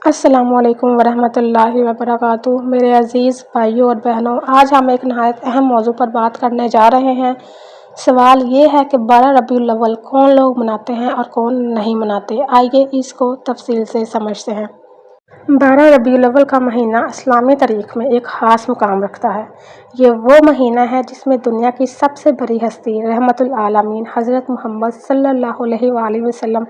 السلام علیکم ورحمۃ اللہ وبرکاتہ۔ میرے عزیز بھائیوں اور بہنوں، آج ہم ایک نہایت اہم موضوع پر بات کرنے جا رہے ہیں۔ سوال یہ ہے کہ 12 ربیع الاول کون لوگ مناتے ہیں اور کون نہیں مناتے۔ آئیے اس کو تفصیل سے سمجھتے ہیں۔ 12 ربیع الاول کا مہینہ اسلامی تاریخ میں ایک خاص مقام رکھتا ہے۔ یہ وہ مہینہ ہے جس میں دنیا کی سب سے بڑی ہستی رحمت العالمین حضرت محمد صلی اللہ علیہ وآلہ وسلم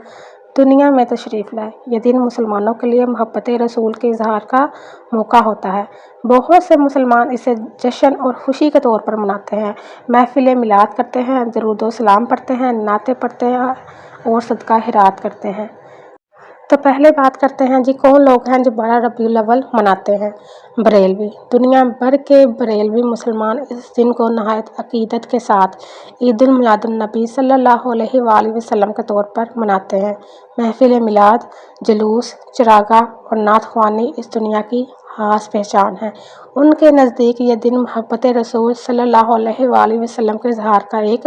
دنیا میں تشریف لائے۔ یہ دن مسلمانوں کے لیے محبت رسول کے اظہار کا موقع ہوتا ہے۔ بہت سے مسلمان اسے جشن اور خوشی کے طور پر مناتے ہیں، محفل میلاد کرتے ہیں، درود و سلام پڑھتے ہیں، نعتیں پڑھتے ہیں اور صدقہ خیرات کرتے ہیں۔ تو پہلے بات کرتے ہیں کون لوگ ہیں جو 12 ربیع الاول مناتے ہیں۔ بریلوی۔ دنیا بھر کے بریلوی مسلمان اس دن کو نہایت عقیدت کے ساتھ عید میلاد النبی صلی اللہ علیہ وآلہ وسلم کے طور پر مناتے ہیں۔ محفل میلاد، جلوس، چراغاں اور نعت خوانی اس دنیا کی خاص پہچان ہے۔ ان کے نزدیک یہ دن محبت رسول صلی اللہ علیہ وآلہ وسلم کے اظہار کا ایک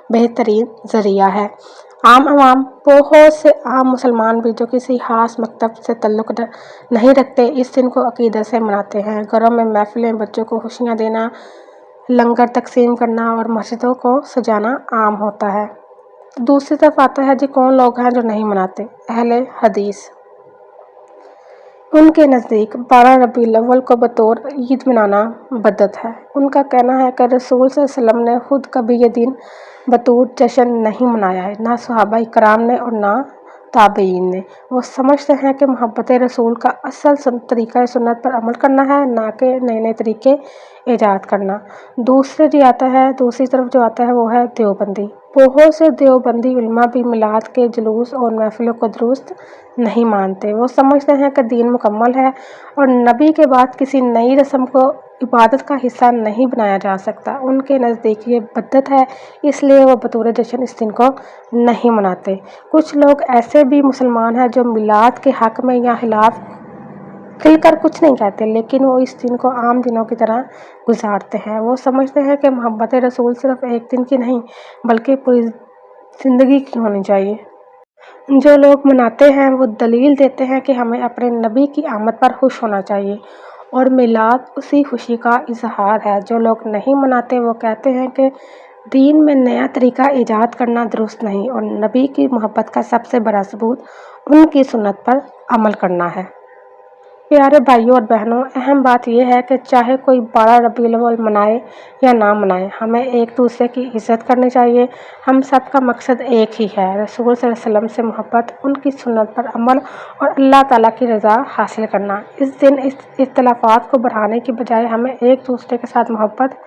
بہترین ذریعہ ہے۔ عام عوام، بہت سے عام مسلمان بھی جو کسی خاص مکتب سے تعلق نہیں رکھتے، اس دن کو عقیدت سے مناتے ہیں۔ گھروں میں محفلیں، بچوں کو خوشیاں دینا، لنگر تقسیم کرنا اور مسجدوں کو سجانا عام ہوتا ہے۔ دوسری طرف آتا ہے کون لوگ ہیں جو نہیں مناتے۔ اہل حدیث۔ ان کے نزدیک 12 ربیع الاول کو بطور عید منانا بدعت ہے۔ ان کا کہنا ہے کہ رسول صلی اللہ علیہ وسلم نے خود کبھی یہ دن بطور جشن نہیں منایا ہے، نہ صحابہ کرام نے اور نہ تابعین نے۔ وہ سمجھتے ہیں کہ محبت رسول کا اصل طریقہ سنت پر عمل کرنا ہے، نہ کہ نئے نئے طریقے ایجاد کرنا۔ دوسری طرف جو آتا ہے وہ ہے دیوبندی۔ بہت سے دیوبندی علماء بھی میلاد کے جلوس اور محفلوں کو درست نہیں مانتے۔ وہ سمجھتے ہیں کہ دین مکمل ہے اور نبی کے بعد کسی نئی رسم کو عبادت کا حصہ نہیں بنایا جا سکتا۔ ان کے نزدیک یہ بدعت ہے، اس لیے وہ بطور جشن اس دن کو نہیں مناتے۔ کچھ لوگ ایسے بھی مسلمان ہیں جو میلاد کے حق میں یا خلاف کھل کر کچھ نہیں کہتے، لیکن وہ اس دن کو عام دنوں کی طرح گزارتے ہیں۔ وہ سمجھتے ہیں کہ محبت رسول صرف ایک دن کی نہیں بلکہ پوری زندگی کی ہونی چاہیے۔ جو لوگ مناتے ہیں وہ دلیل دیتے ہیں کہ ہمیں اپنے نبی کی آمد پر خوش ہونا چاہیے اور میلاد اسی خوشی کا اظہار ہے۔ جو لوگ نہیں مناتے وہ کہتے ہیں کہ دین میں نیا طریقہ ایجاد کرنا درست نہیں اور نبی کی محبت کا سب سے بڑا ثبوت ان کی سنت پر عمل کرنا ہے۔ پیارے بھائیوں اور بہنوں، اہم بات یہ ہے کہ چاہے کوئی 12 ربیع الاول منائے یا نہ منائے، ہمیں ایک دوسرے کی عزت کرنی چاہیے۔ ہم سب کا مقصد ایک ہی ہے، رسول صلی اللہ علیہ وسلم سے محبت، ان کی سنت پر عمل اور اللہ تعالیٰ کی رضا حاصل کرنا۔ اس دن اختلافات کو بڑھانے کی بجائے ہمیں ایک دوسرے کے ساتھ محبت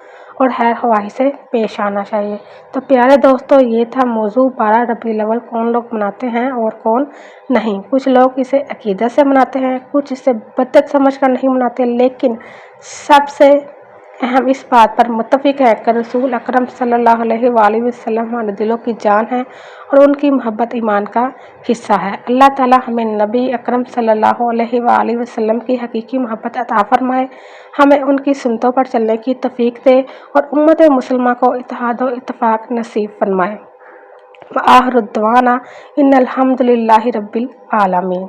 اور خیر خواہی سے پیش آنا چاہیے۔ تو پیارے دوستو، یہ تھا موضوع 12 ربیع الاول کون لوگ مناتے ہیں اور کون نہیں۔ کچھ لوگ اسے عقیدت سے مناتے ہیں، کچھ اسے بدعت سمجھ کر نہیں مناتے، لیکن سب سے اہم اس بات پر متفق ہے کہ رسول اکرم صلی اللہ علیہ وآلہ وسلم ہمارے دلوں کی جان ہے اور ان کی محبت ایمان کا حصہ ہے۔ اللہ تعالیٰ ہمیں نبی اکرم صلی اللہ علیہ وآلہ وسلم کی حقیقی محبت عطا فرمائے، ہمیں ان کی سنتوں پر چلنے کی توفیق دے اور امت مسلمہ کو اتحاد و اتفاق نصیب فرمائے۔ وآخر دعوانا ان الحمد للہ رب العالمین۔